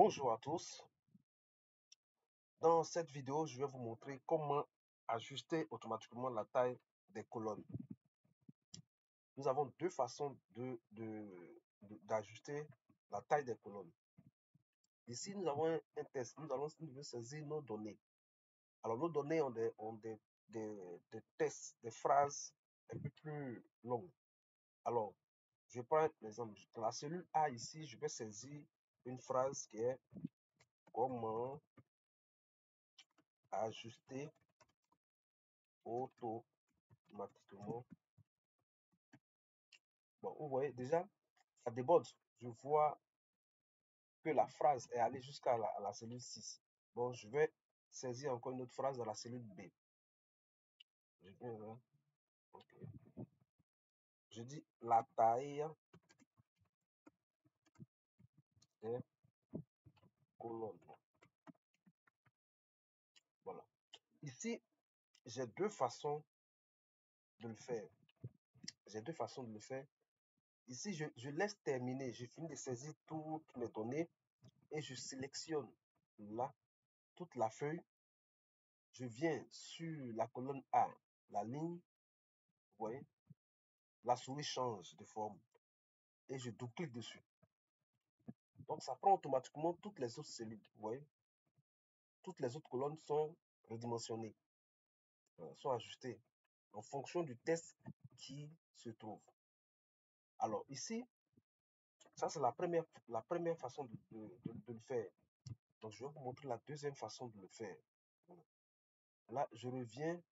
Bonjour à tous. Dans cette vidéo, je vais vous montrer comment ajuster automatiquement la taille des colonnes. Nous avons deux façons d'ajuster la taille des colonnes. Ici, nous avons un test. Nous devons saisir nos données. Alors, nos données ont des tests, des phrases un peu plus longues. Alors, je prends l'exemple. Dans la cellule A ici, je vais saisir une phrase qui est comment ajuster automatiquement. Bon, vous voyez déjà, ça déborde. Je vois que la phrase est allée jusqu'à la cellule 6. Bon, je vais saisir encore une autre phrase dans la cellule B. Je viens là. Ok. Je dis la taille des colonnes. Voilà. Ici, j'ai deux façons de le faire. J'ai deux façons de le faire. Ici, je laisse terminer. Je finis de saisir toutes mes données et je sélectionne là toute la feuille. Je viens sur la colonne A, la ligne, vous voyez, la souris change de forme et je double-clique dessus. Donc, ça prend automatiquement toutes les autres cellules, vous voyez. Toutes les autres colonnes sont redimensionnées, sont ajustées en fonction du test qui se trouve. Alors, ici, ça c'est la première façon de le faire. Donc, je vais vous montrer la deuxième façon de le faire. Là, je reviens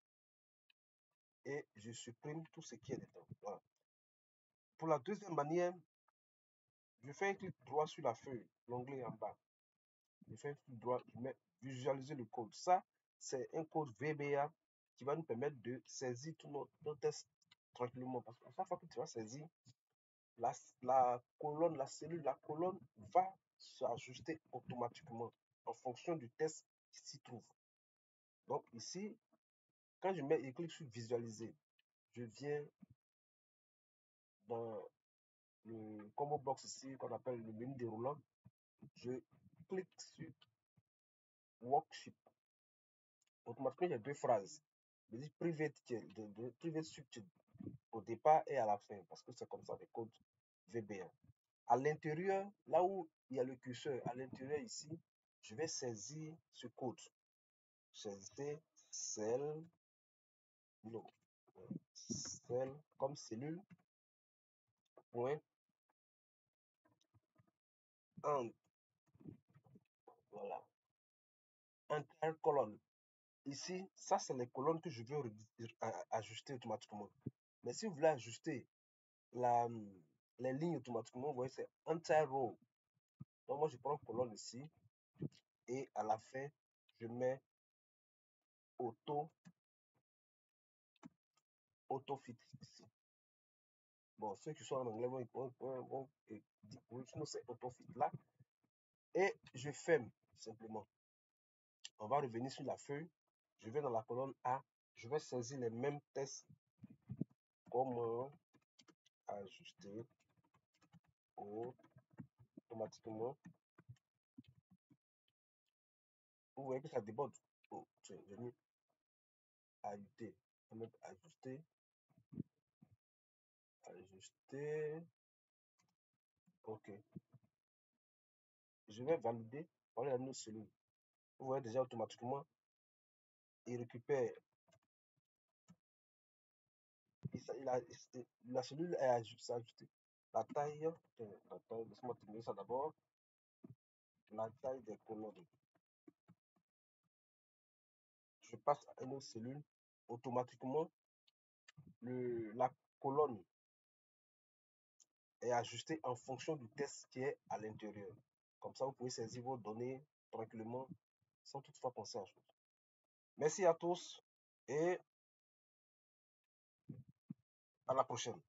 et je supprime tout ce qui est dedans. Voilà. Pour la deuxième manière, je fais un clic droit sur la feuille, l'onglet en bas. Je fais un clic droit, je mets visualiser le code. Ça, c'est un code VBA qui va nous permettre de saisir tous nos tests tranquillement. Parce qu'à chaque fois que tu vas saisir la colonne, la cellule, la colonne va s'ajuster automatiquement en fonction du test qui s'y trouve. Donc ici, quand je clique sur visualiser, je viens dans le combo box ici qu'on appelle le menu déroulant. Je clique sur worksheet. Automatiquement, il y a deux phrases. Je dis private structure au départ et à la fin, parce que c'est comme ça les codes VBA. À l'intérieur, là où il y a le curseur, à l'intérieur ici, je vais saisir ce code. Saisir cell, non, cell comme cellule, point, and, voilà, intercolonne. Ici, ça c'est les colonnes que je veux ajuster automatiquement. Mais si vous voulez ajuster les lignes automatiquement, vous voyez, c'est entire row. Donc moi je prends colonne ici et à la fin je mets auto fit ici. Bon, ceux qui sont en anglais vont sinon c'est auto fit là et je ferme simplement. On va revenir sur la feuille. Je vais dans la colonne A. Je vais saisir les mêmes tests comme ajuster automatiquement. Vous voyez que ça déborde. Oh, tiens, j'ai mis ajouter. On va mettre ajuster. Ajuster. OK. Je vais valider par la note cellule. Vous voyez déjà automatiquement, il récupère. La cellule est ajustée. La taille, laisse-moi terminer ça d'abord. La taille des colonnes. Je passe à une autre cellule. Automatiquement, la colonne est ajustée en fonction du test qui est à l'intérieur. Comme ça, vous pouvez saisir vos données tranquillement sans toutefois penser à chose. Merci à tous et à la prochaine.